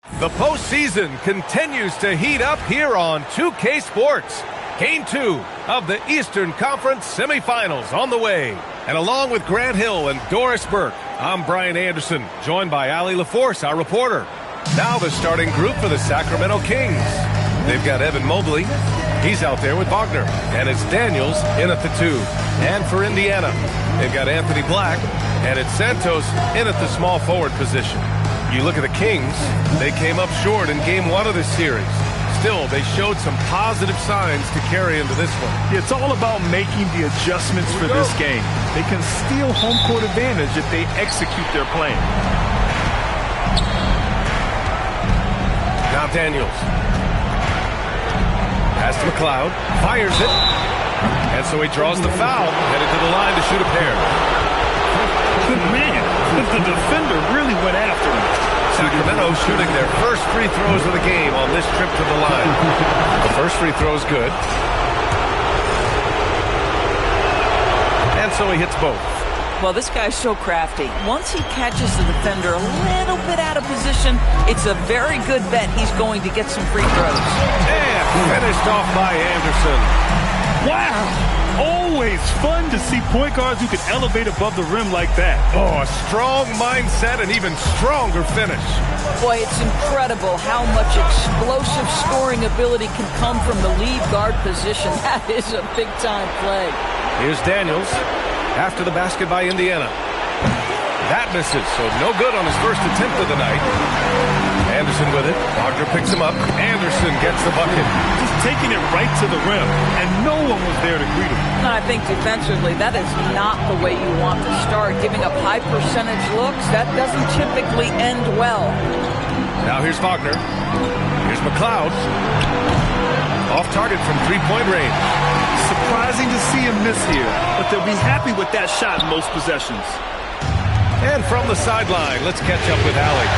The postseason continues to heat up here on 2K Sports. Game 2 of the Eastern Conference semifinals on the way. And along with Grant Hill and Doris Burke, I'm Brian Anderson, joined by Allie LaForce, our reporter. Now the starting group for the Sacramento Kings. They've got Evan Mobley. He's out there with Wagner. And it's Daniels in at the 2. And for Indiana, they've got Anthony Black. And it's Santos in at the small forward position. You look at the Kings, they came up short in Game 1 of this series. Still, they showed some positive signs to carry into this one. It's all about making the adjustments for this game. They can steal home court advantage if they execute their plan. Now Daniels. Pass to McLeod. Fires it. And so he draws the foul. Headed to the line to shoot a pair. Good man. The defender really went after him. Sacramento shooting their first free throws of the game on this trip to the line. The first free throw is good. And so he hits both. Well, this guy's so crafty. Once he catches the defender a little bit out of position, it's a very good bet he's going to get some free throws. And finished off by Anderson. Wow! Always fun to see point guards who can elevate above the rim like that. Oh, a strong mindset and even stronger finish. Boy, it's incredible how much explosive scoring ability can come from the lead guard position. That is a big-time play. Here's Daniels after the basket by Indiana. That misses, so no good on his first attempt of the night. Anderson with it. Wagner picks him up. Anderson gets the bucket. Just taking it right to the rim, and no one was there to greet him. I think defensively, that is not the way you want to start. Giving up high percentage looks, that doesn't typically end well. Now here's Wagner. Here's McLeod. Off target from three-point range. Surprising to see him miss here, but they'll be happy with that shot in most possessions. And from the sideline, let's catch up with Allie.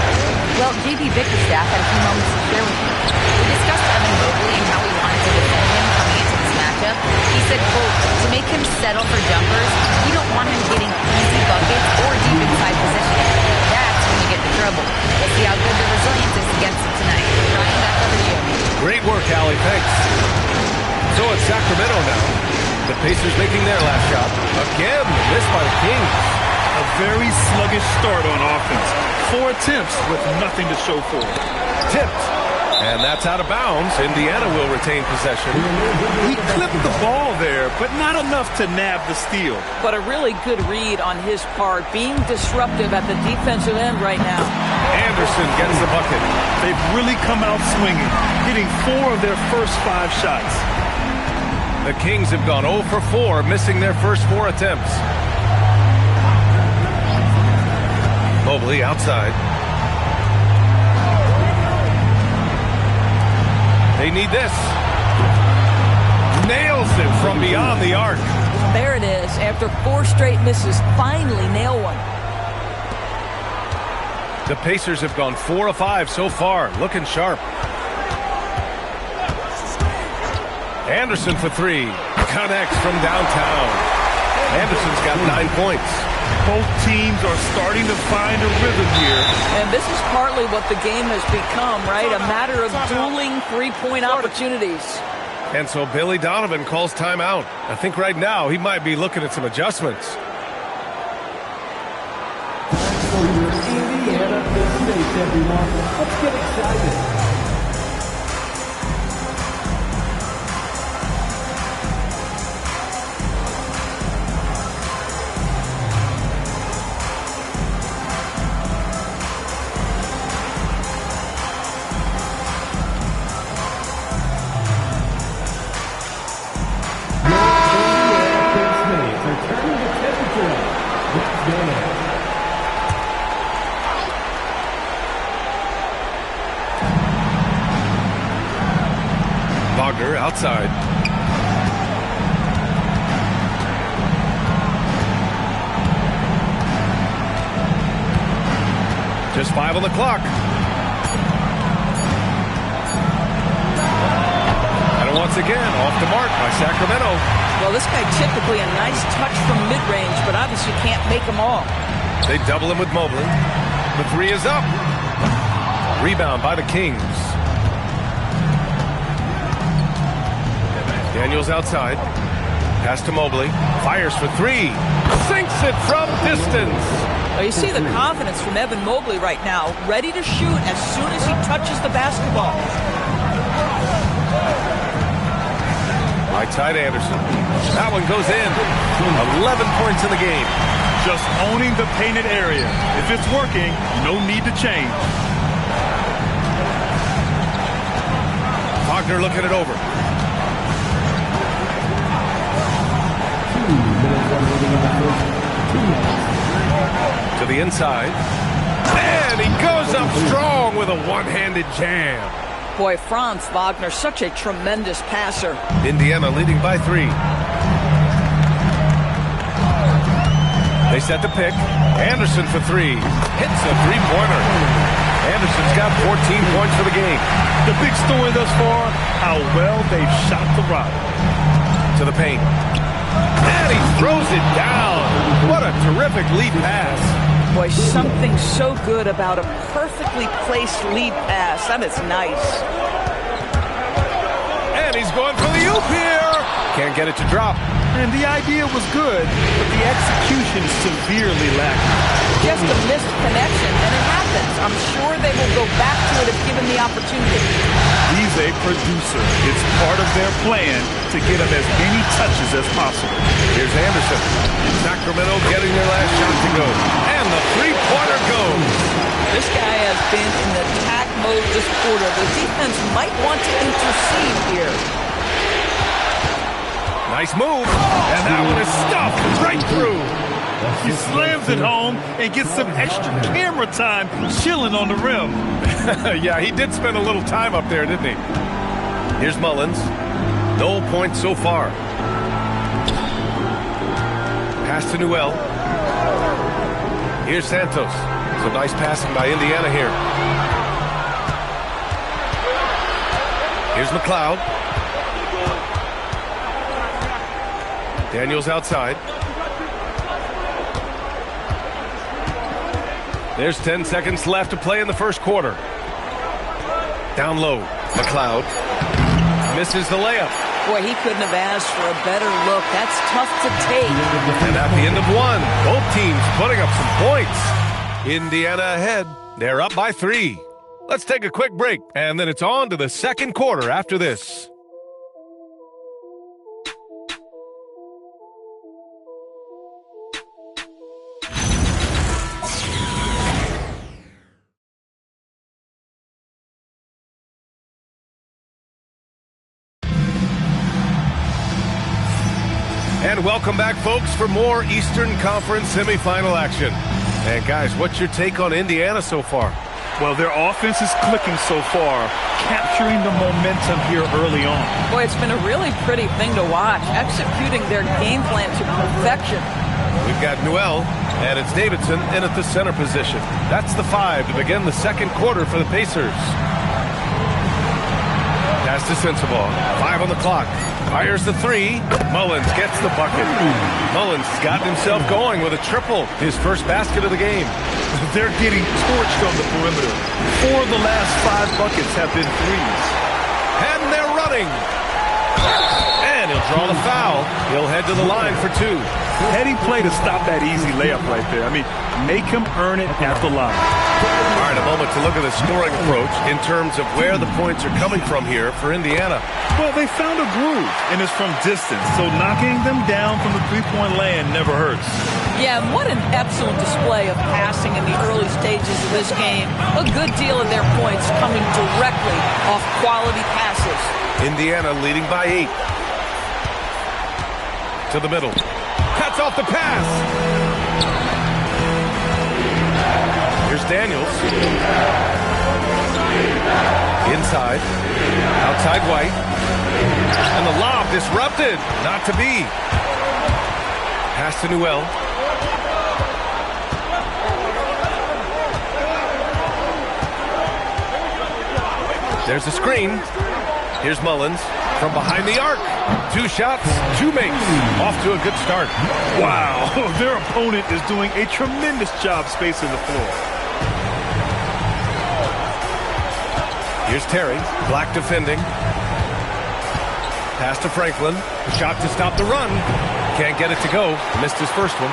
Well, JB Bickerstaff had a few moments to share with me. We discussed Evan Mobley and how we wanted to defend him coming into this matchup. He said, quote, to make him settle for jumpers, we don't want him getting easy buckets or deep inside positioning. That's when you get in trouble. We'll see how good the resilience is against him tonight. Ryan, back over to you. Great work, Allie. Thanks. So it's Sacramento now. The Pacers making their last shot. Again, missed by the Kings. A very sluggish start on offense. 4 attempts with nothing to show for it. Tipped. And that's out of bounds. Indiana will retain possession. He clipped the ball there, but not enough to nab the steal. But a really good read on his part, being disruptive at the defensive end right now. Anderson gets the bucket. They've really come out swinging, hitting 4 of their first 5 shots. The Kings have gone 0 for 4, missing their first 4 attempts. Mobley outside. They need this. Nails it from beyond the arc. There it is. After 4 straight misses, finally nail one. The Pacers have gone 4 of 5 so far, looking sharp. Anderson for 3. Connects from downtown. Anderson's got 9 points. Both teams are starting to find a rhythm here. And this is partly what the game has become, right? A matter of dueling three-point opportunities. And so Billy Donovan calls timeout. I think right now he might be looking at some adjustments. Indiana State, everyone. Let's get excited. Wagner outside. Just 5 on the clock. And once again, off the mark by Sacramento. Well, this guy typically a nice touch from mid-range, but obviously can't make them all. They double him with Mobley. The 3 is up. Rebound by the Kings. Daniels outside. Pass to Mobley. Fires for three. Sinks it from distance. Well, you see the confidence from Evan Mobley right now, ready to shoot as soon as he touches the basketball. Right side Anderson. That one goes in. 11 points in the game. Just owning the painted area. If it's working, no need to change. Wagner looking it over. To the inside. And he goes up strong with a one-handed jam. Boy, Franz Wagner, such a tremendous passer. Indiana leading by 3. They set the pick. Anderson for 3. Hits a three-pointer. Anderson's got 14 points for the game. The big story thus far, how well they've shot the rock. To the paint. And he throws it down. What a terrific lead pass. Boy, something so good about a perfectly placed lead pass. That is nice. And he's going for the oop here. Can't get it to drop. And the idea was good, but the execution is severely lacking. Just a missed connection, and it happens. I'm sure they will go back to it if given the opportunity. He's a producer. It's part of their plan to get him as many touches as possible. Here's Anderson. Sacramento getting their last shot to go. And the three-pointer goes. This guy has been in attack mode this quarter. The defense might want to intercede here. Nice move. And that one is stuffed right through. He slams it home and gets some extra camera time chilling on the rim. Yeah, he did spend a little time up there, didn't he? Here's Mullins. No points so far. Pass to Newell. Here's Santos. Some nice passing by Indiana here. Here's McLeod. Daniels outside. There's 10 seconds left to play in the first quarter. Down low, McLeod misses the layup. Boy, he couldn't have asked for a better look. That's tough to take. And at the end of one, both teams putting up some points. Indiana ahead. They're up by 3. Let's take a quick break, and then it's on to the second quarter after this. And welcome back, folks, for more Eastern Conference semifinal action. And guys, what's your take on Indiana so far? Well, their offense is clicking so far, capturing the momentum here early on. Boy, it's been a really pretty thing to watch, executing their game plan to perfection. We've got Newell, and it's Davidson in at the center position. That's the 5 to begin the second quarter for the Pacers. Pass to Sensabaugh. 5 on the clock. Fires the 3. Mullins gets the bucket. Mullins has gotten himself going with a triple. His first basket of the game. They're getting torched on the perimeter. 4 of the last 5 buckets have been threes. And they're running. And he'll draw the foul. He'll head to the line for 2. Heading play to stop that easy layup right there. I mean, make him earn it at the line. All right, a moment to look at the scoring approach in terms of where the points are coming from here for Indiana. Well, they found a groove, and it's from distance, so knocking them down from the three-point land never hurts. Yeah, and what an excellent display of passing in the early stages of this game. A good deal of their points coming directly off quality passes. Indiana leading by 8. To the middle. Cuts off the pass. Here's Daniels. Inside. Outside White. And the lob disrupted. Not to be. Pass to Newell. There's a screen. Here's Mullins from behind the arc. 2 shots, 2 makes. Off to a good start. Wow, their opponent is doing a tremendous job spacing the floor. Here's Terry. Black defending. Pass to Franklin. Shot to stop the run. Can't get it to go. Missed his first one.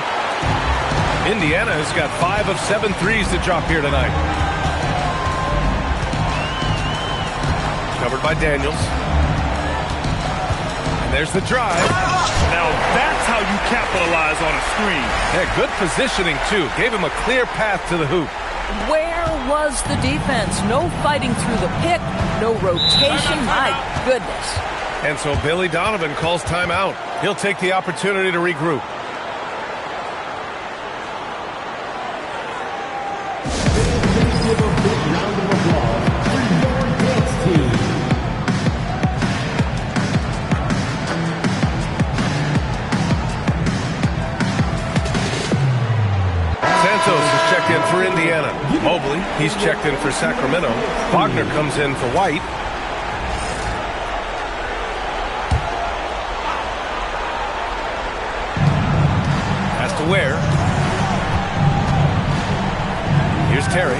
Indiana has got 5 of 7 threes to drop here tonight. Covered by Daniels. And there's the drive. Now that's how you capitalize on a screen. Yeah, good positioning, too. Gave him a clear path to the hoop. Where was the defense? No fighting through the pick, no rotation. My goodness. And so Billy Donovan calls timeout. He'll take the opportunity to regroup. Give a big round of applause for your dance team. Santos is checked in for Indiana. Mobley, he's checked in for Sacramento. Wagner comes in for White. Has to Ware. Here's Terry.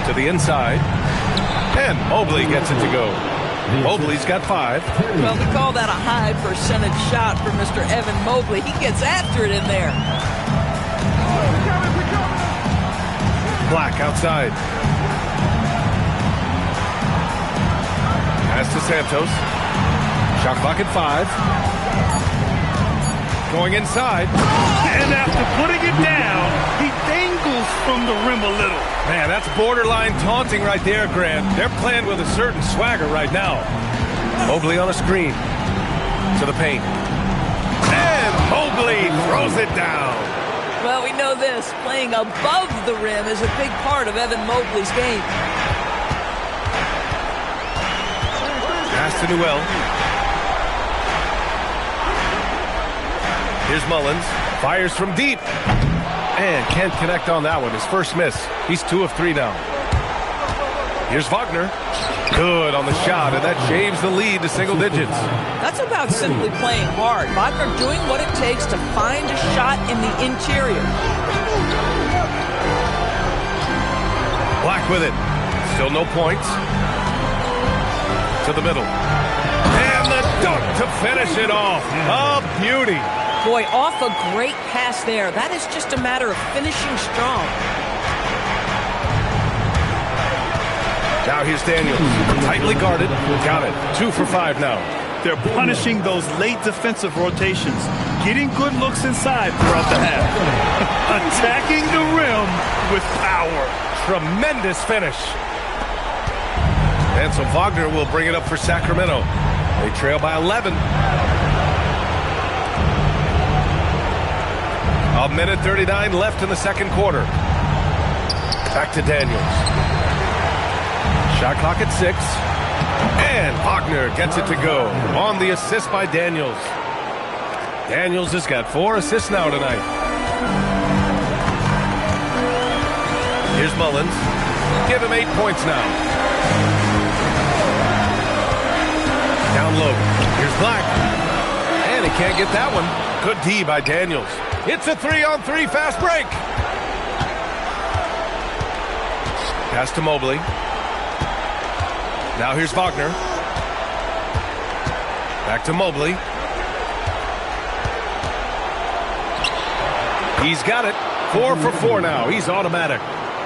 To the inside. And Mobley gets it to go. Mobley's got 5. Well, we call that a high percentage shot for Mr. Evan Mobley. He gets after it in there. Black outside. Pass to Santos. Shot clock at 5. Going inside. And after putting it down, he dangles from the rim a little. Man, that's borderline taunting right there, Grant. They're playing with a certain swagger right now. Mobley on a screen. To the paint. And Mobley throws it down. Well, we know this. Playing above the rim is a big part of Evan Mobley's game. Pass to Newell. Here's Mullins. Fires from deep. And can't connect on that one. His first miss. He's 2 of 3 now. Here's Wagner. Good on the shot, and that shaves the lead to single digits. That's about simply playing hard. Wagner doing what it takes to find a shot in the interior. Black with it. Still no points. To the middle. And the dunk to finish it off. A beauty. Boy, off a great pass there. That is just a matter of finishing strong. Now here's Daniels. Tightly guarded. Got it. 2 for 5 now. They're punishing those late defensive rotations, getting good looks inside throughout the half. Attacking the rim with power. Tremendous finish. And so Wagner will bring it up for Sacramento. They trail by 11. A minute 39 left in the second quarter. Back to Daniels. Shot clock at 6. And Wagner gets it to go on the assist by Daniels. Daniels has got 4 assists now tonight. Here's Mullins. Give him 8 points now. Down low. Here's Black. And he can't get that one. Good D by Daniels. It's a 3-on-3 fast break. Pass to Mobley. Now here's Wagner. Back to Mobley. He's got it. 4 for 4 now. He's automatic.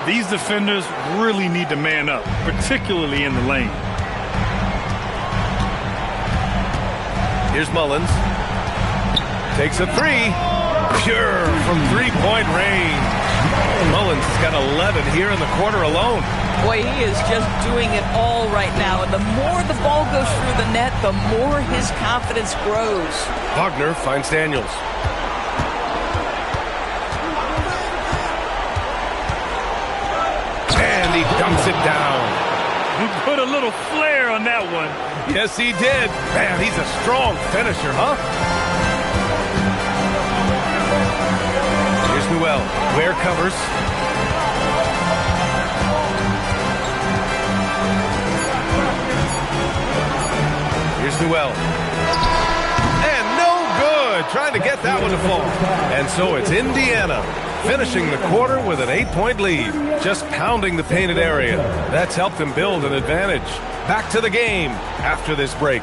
These defenders really need to man up, particularly in the lane. Here's Mullins. Takes a 3. Pure from 3-point range. Mullins has got 11 here in the quarter alone. Boy, he is just doing it all right now. And the more the ball goes through the net, the more his confidence grows. Wagner finds Daniels. And he dumps it down. He put a little flair on that one. Yes, he did. Man, he's a strong finisher, huh? Here's Newell. Ware covers. Here's Newell. And no good. Trying to get that one to fall. And so it's Indiana finishing the quarter with an 8-point lead, just pounding the painted area. That's helped him build an advantage. Back to the game after this break.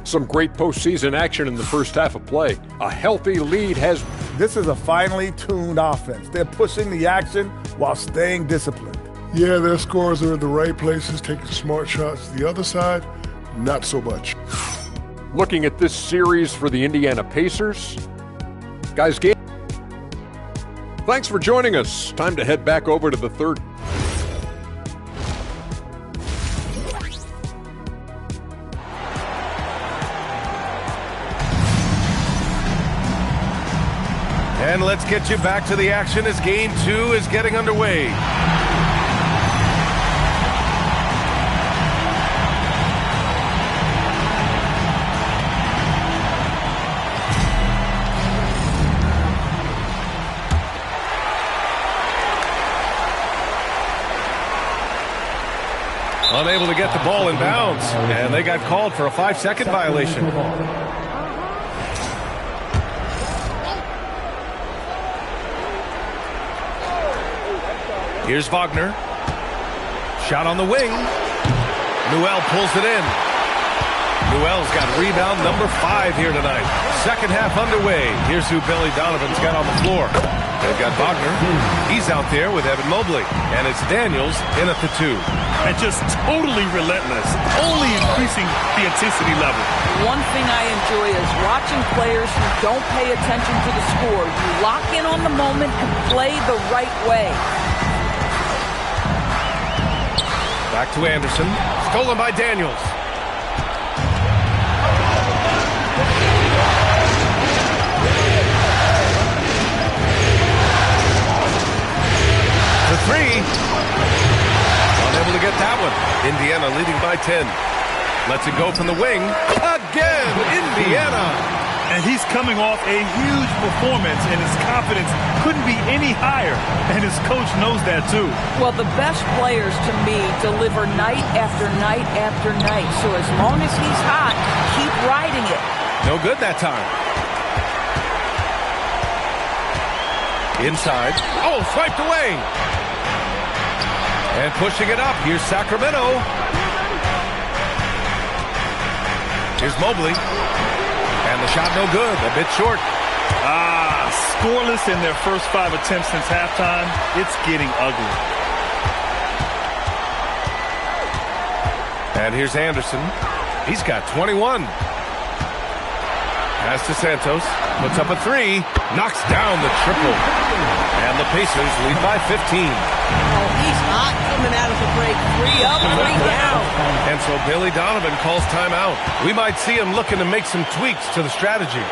Some great postseason action in the first half of play. A healthy lead has... This is a finely tuned offense. They're pushing the action while staying disciplined. Yeah, their scores are in the right places, taking smart shots. The other side, not so much. Looking at this series for the Indiana Pacers. Guys, game. Thanks for joining us. Time to head back over to the third. And let's get you back to the action as Game 2 is getting underway. Unable to get the ball in bounds, and they got called for a 5-second violation. Here's Wagner. Shot on the wing. Newell pulls it in. Newell's got rebound number 5 here tonight. Second half underway. Here's who Billy Donovan's got on the floor. They've got Wagner. He's out there with Evan Mobley. And it's Daniels in at the 2. And just totally relentless, only increasing the intensity level. One thing I enjoy is watching players who don't pay attention to the score. You lock in on the moment and play the right way. Back to Anderson. Stolen by Daniels. The 3. Unable to get that one. Indiana leading by 10. Lets it go from the wing. Again, Indiana. And he's coming off a huge performance, and his confidence couldn't be any higher. And his coach knows that, too. Well, the best players, to me, deliver night after night after night. So as long as he's hot, keep riding it. No good that time. Inside. Oh, swiped away. And pushing it up. Here's Sacramento. Here's Mobley. And the shot no good, a bit short. Scoreless in their first 5 attempts since halftime. It's getting ugly. And here's Anderson. He's got 21. Pass to Santos. Puts up a 3. Knocks down the triple. And the Pacers lead by 15. Oh, he's hot coming out of the break. 3 up, 3 down. And so Billy Donovan calls timeout. We might see him looking to make some tweaks to the strategy.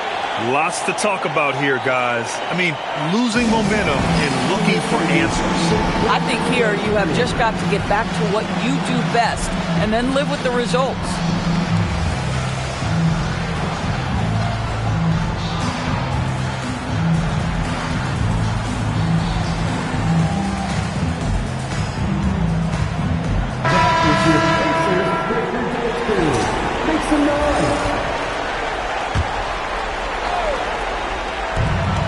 Lots to talk about here, guys. I mean, losing momentum and looking for answers. I think here you have just got to get back to what you do best and then live with the results.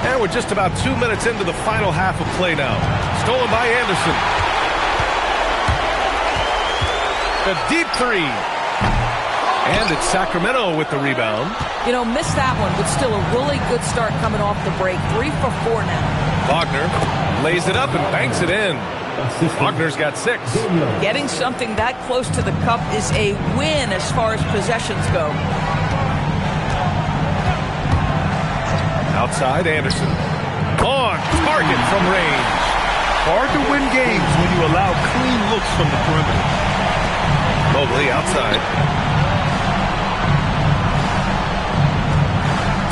And we're just about 2 minutes into the final half of play now. Stolen by Anderson. A deep 3. And it's Sacramento with the rebound. You know, missed that one, but still a really good start coming off the break. 3 for 4 now. Wagner lays it up and banks it in. Wagner's got 6. Getting something that close to the cup is a win as far as possessions go. Outside, Anderson. On target from range. Hard to win games when you allow clean looks from the perimeter. Mobley outside.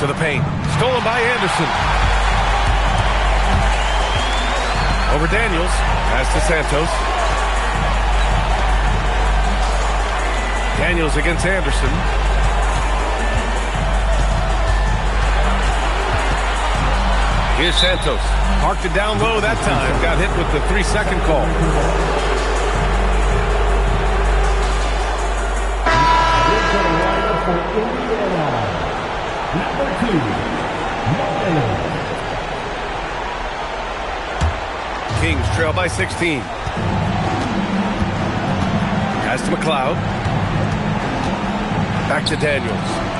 To the paint. Stolen by Anderson. Over Daniels. Pass to Santos. Daniels against Anderson. Here's Santos. Parked it down low that time. Got hit with the 3-second call. Kings trail by 16. Pass to McLeod. Back to Daniels.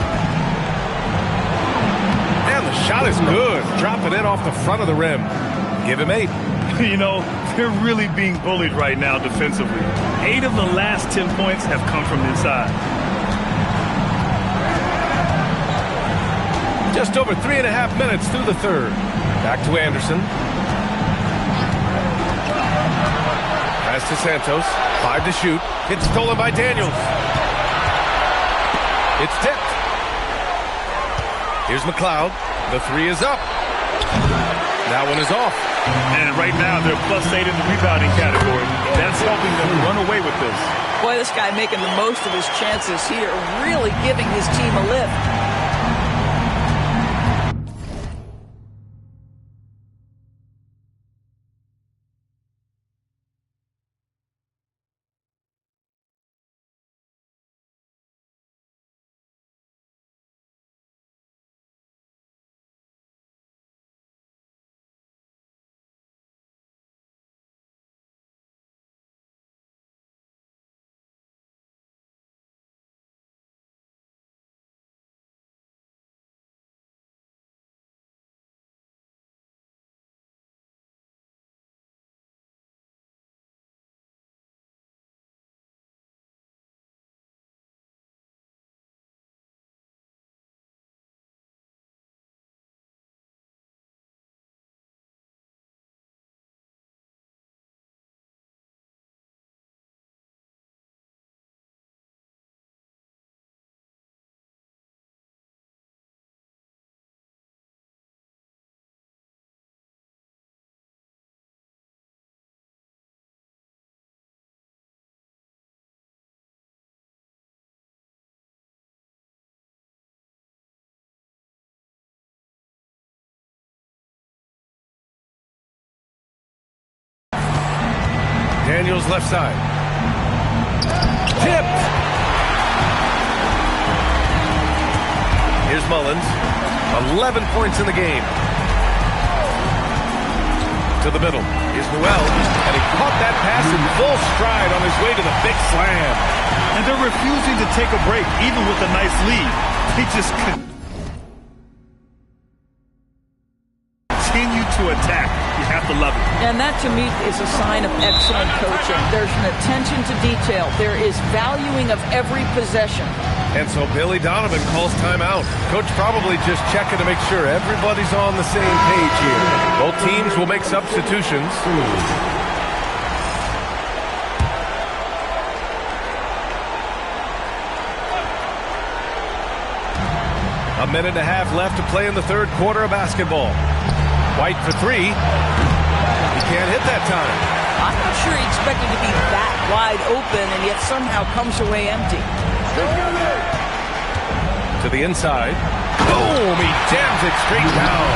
And the shot is good. Dropping it off the front of the rim. Give him 8. You know, they're really being bullied right now defensively. 8 of the last 10 points have come from inside. Just over 3.5 minutes through the third. Back to Anderson. Pass to Santos. 5 to shoot. It's stolen by Daniels. It's tipped. Here's McLeod. The 3 is up. That one is off. And right now, they're +8 in the rebounding category. That's helping them run away with this. Boy, this guy making the most of his chances here, really giving his team a lift. Daniels left side. Tipped. Here's Mullins. 11 points in the game. To the middle. Here's Newell. And he caught that pass in full stride on his way to the big slam. And they're refusing to take a break, even with a nice lead. They just continue to attack. You have to love it. And that, to me, is a sign of excellent coaching. There's an attention to detail. There is valuing of every possession. And so Billy Donovan calls timeout. Coach probably just checking to make sure everybody's on the same page here. Both teams will make substitutions. A minute and a half left to play in the third quarter of basketball. White for 3. He can't hit that time. I'm not sure he expected to be that wide open and yet somehow comes away empty. To the inside. Boom! He jams it straight down.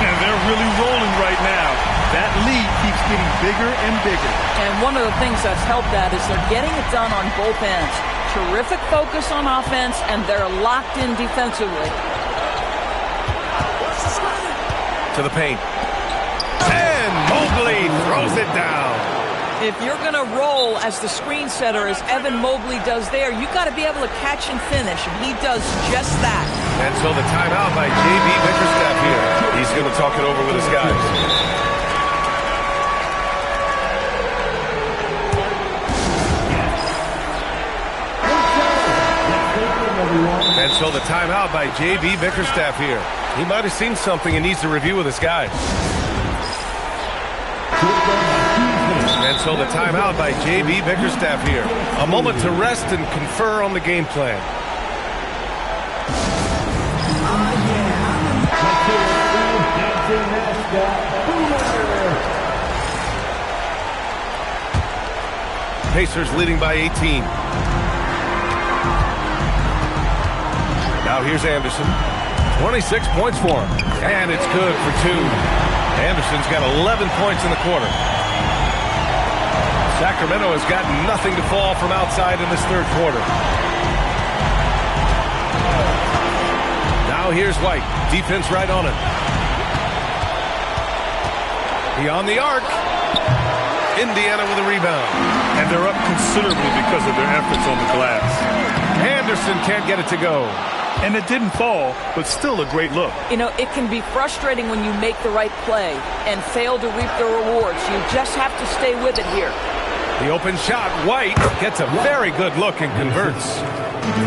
And they're really rolling right now. That lead keeps getting bigger and bigger. And one of the things that's helped that is they're getting it done on both ends. Terrific focus on offense, and they're locked in defensively. To the paint. And Mobley throws it down. If you're going to roll as the screen setter, as Evan Mobley does there, you've got to be able to catch and finish, and he does just that. And so the timeout by J.B. Bickerstaff here. He's going to talk it over with his guys. And so the timeout by J.B. Bickerstaff here. He might have seen something and needs to review with his guys. And so the timeout by J.B. Bickerstaff here. A moment to rest and confer on the game plan. Pacers leading by 18. Now here's Anderson. 26 points for him. And it's good for 2. Anderson's got 11 points in the quarter. Sacramento has got nothing to fall from outside in this third quarter. Now here's White. Defense right on it. Beyond the arc. Indiana with a rebound. And they're up considerably because of their efforts on the glass. Anderson can't get it to go. And it didn't fall, but still a great look. You know, it can be frustrating when you make the right play and fail to reap the rewards. You just have to stay with it here. The open shot, White gets a very good look and converts.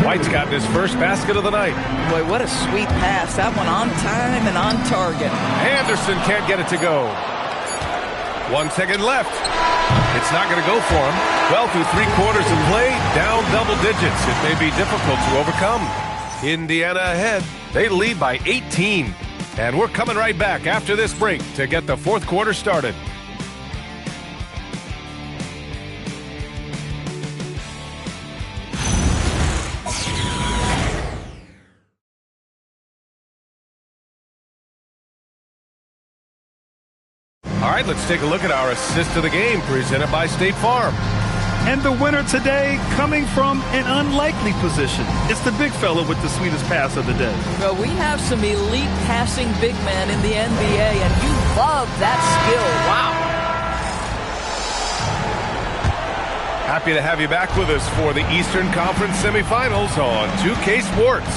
White's got his first basket of the night. Boy, what a sweet pass. That one on time and on target. Anderson can't get it to go. 1 second left. It's not going to go for him. Well, through 3 quarters of play, down double digits. It may be difficult to overcome. Indiana ahead. They lead by 18. And we're coming right back after this break to get the fourth quarter started. All right, let's take a look at our assist of the game presented by State Farm. And the winner today coming from an unlikely position. It's the big fella with the sweetest pass of the day. Well, we have some elite passing big men in the NBA, and you love that skill. Wow. Happy to have you back with us for the Eastern Conference semifinals on 2K Sports.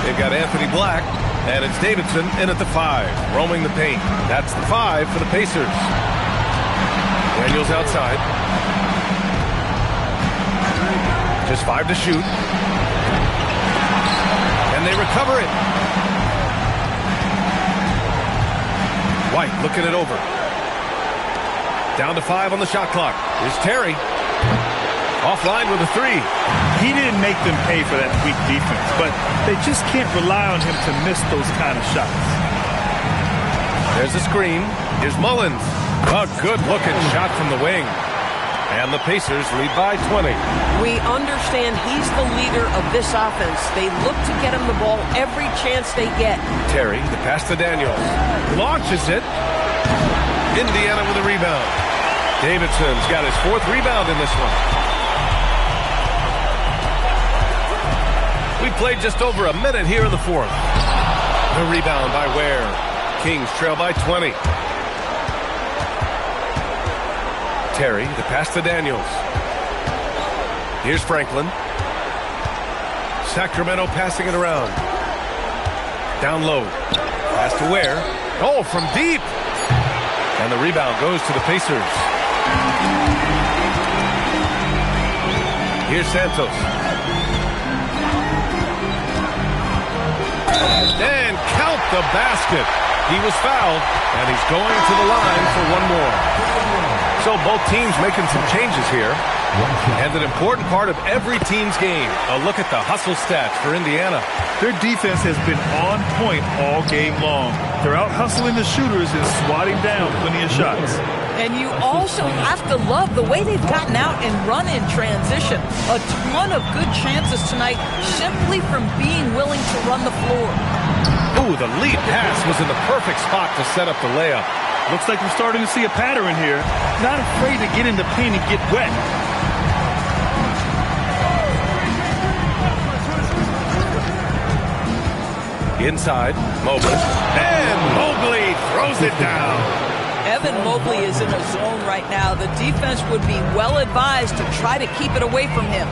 They've got Anthony Black, and it's Davidson in at the 5, roaming the paint. That's the 5 for the Pacers. Daniels outside. Just 5 to shoot. And they recover it. White looking it over. Down to 5 on the shot clock. Here's Terry. Offline with a 3. He didn't make them pay for that weak defense, but they just can't rely on him to miss those kind of shots. There's a screen. Here's Mullins. A good-looking shot from the wing. And the Pacers lead by 20. We understand he's the leader of this offense. They look to get him the ball every chance they get. Terry, the pass to Daniels. Launches it. Indiana with a rebound. Davidson's got his 4th rebound in this one. We played just over a minute here in the 4th. The rebound by Ware. Kings trail by 20. Terry, the pass to Daniels. Here's Franklin. Sacramento passing it around. Down low. Pass to Ware. Oh, from deep. And the rebound goes to the Pacers. Here's Santos. And count the basket. He was fouled, and he's going to the line for one more. So both teams making some changes here. And an important part of every team's game. A look at the hustle stats for Indiana. Their defense has been on point all game long. They're out hustling the shooters and swatting down plenty of shots. And you also have to love the way they've gotten out and run in transition. A ton of good chances tonight simply from being willing to run the floor. Ooh, the lead pass was in the perfect spot to set up the layup. Looks like we're starting to see a pattern here. Not afraid to get in the paint and get wet. Inside, Mobley. And Mobley throws it down. Evan Mobley is in a zone right now. The defense would be well advised to try to keep it away from him.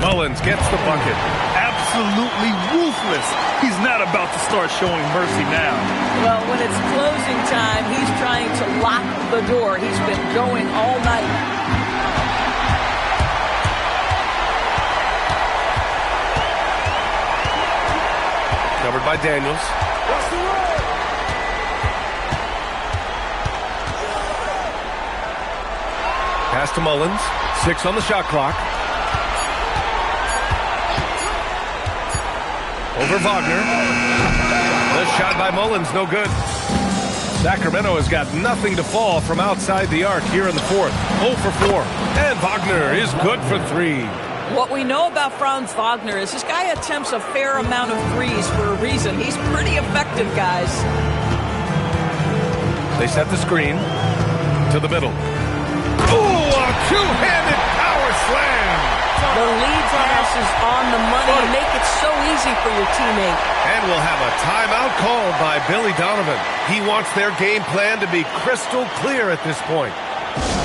Mullins gets the bucket. Absolutely ruthless. He's not about to start showing mercy now. Well, when it's closing time, he's trying to lock the door. He's been going all night. Covered by Daniels. Pass to Mullins. 6 on the shot clock. Over Wagner. The shot by Mullins, no good. Sacramento has got nothing to fall from outside the arc here in the 4th. 0 for 4. And Wagner is good for 3. What we know about Franz Wagner is this guy attempts a fair amount of threes for a reason. He's pretty effective, guys. They set the screen to the middle. Ooh, a two-handed power slam. The lead pass is on the money. You make it so easy for your teammate. And we'll have a timeout called by Billy Donovan. He wants their game plan to be crystal clear at this point.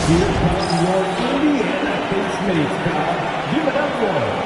Here comes your Indiana Patriots crowd. Give it up for them.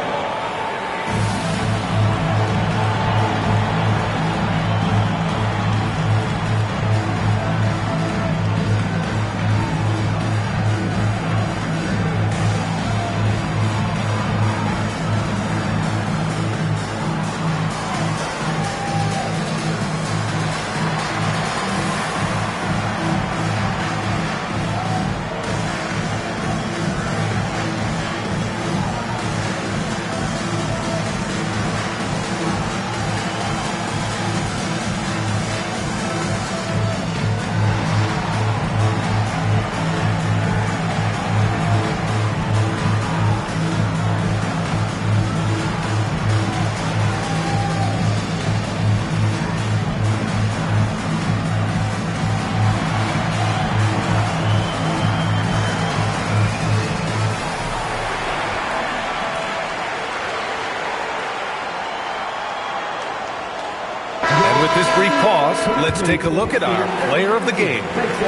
Let's take a look at our player of the game.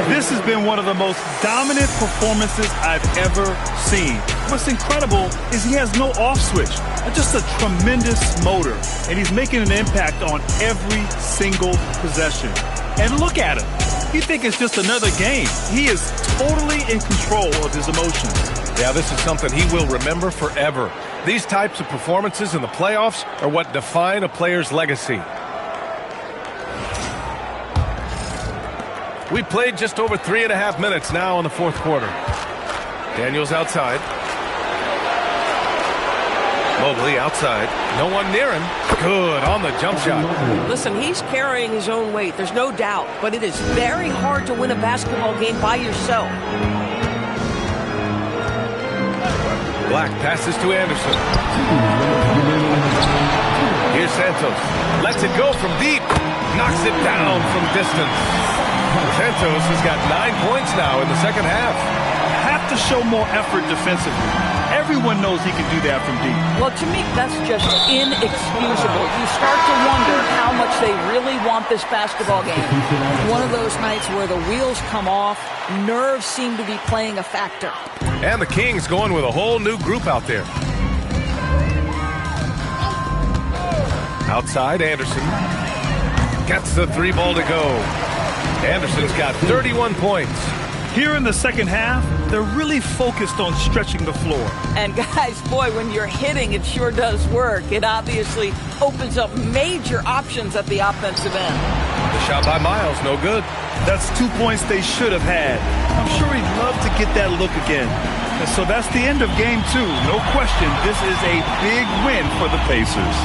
This has been one of the most dominant performances I've ever seen. What's incredible is he has no off switch, just a tremendous motor, and he's making an impact on every single possession. And look at him. You think it's just another game. He is totally in control of his emotions. Yeah, this is something he will remember forever. These types of performances in the playoffs are what define a player's legacy. We played just over 3.5 minutes now in the fourth quarter. Daniels outside. Mobley outside. No one near him. Good on the jump shot. Listen, he's carrying his own weight. There's no doubt. But it is very hard to win a basketball game by yourself. Black passes to Anderson. Here's Santos. Lets it go from deep. Knocks it down from distance. Santos has got 9 points now in the second half. Have to show more effort defensively. Everyone knows he can do that from deep. Well, to me, that's just inexcusable. You start to wonder how much they really want this basketball game. One of those nights where the wheels come off, nerves seem to be playing a factor. And the Kings going with a whole new group out there. Outside, Anderson gets the 3 ball to go. Anderson's got 31 points. Here in the second half, they're really focused on stretching the floor. And guys, boy, when you're hitting, it sure does work. It obviously opens up major options at the offensive end. The shot by Miles, no good. That's 2 points they should have had. I'm sure he'd love to get that look again. And so that's the end of game 2. No question, this is a big win for the Pacers.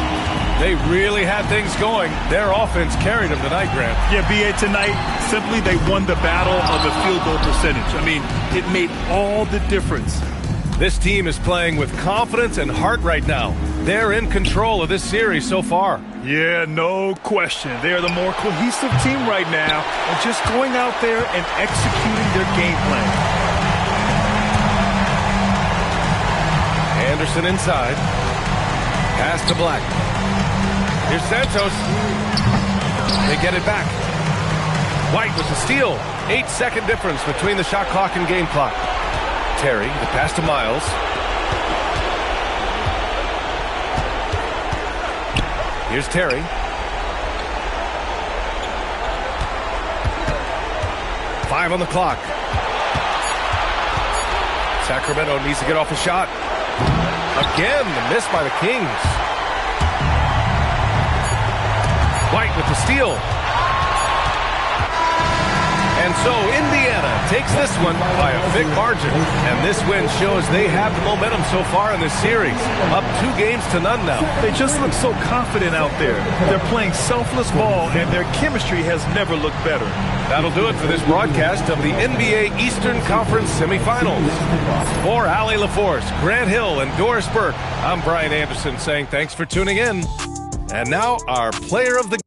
They really had things going. Their offense carried them tonight, Grant. Yeah, B.A., tonight, simply they won the battle of the field goal percentage. I mean, it made all the difference. This team is playing with confidence and heart right now. They're in control of this series so far. Yeah, no question. They're the more cohesive team right now and just going out there and executing their game plan. Anderson inside. Pass to Black. Here's Santos. They get it back. White with the steal. 8-second difference between the shot clock and game clock. Terry, the pass to Miles. Here's Terry. Five on the clock. Sacramento needs to get off a shot. Again, the miss by the Kings. White with the steal. And so Indiana takes this one by a big margin. And this win shows they have the momentum so far in this series. Up 2-0 now. They just look so confident out there. They're playing selfless ball, and their chemistry has never looked better. That'll do it for this broadcast of the NBA Eastern Conference semifinals. For Allie LaForce, Grant Hill, and Doris Burke, I'm Brian Anderson saying thanks for tuning in. And now our player of the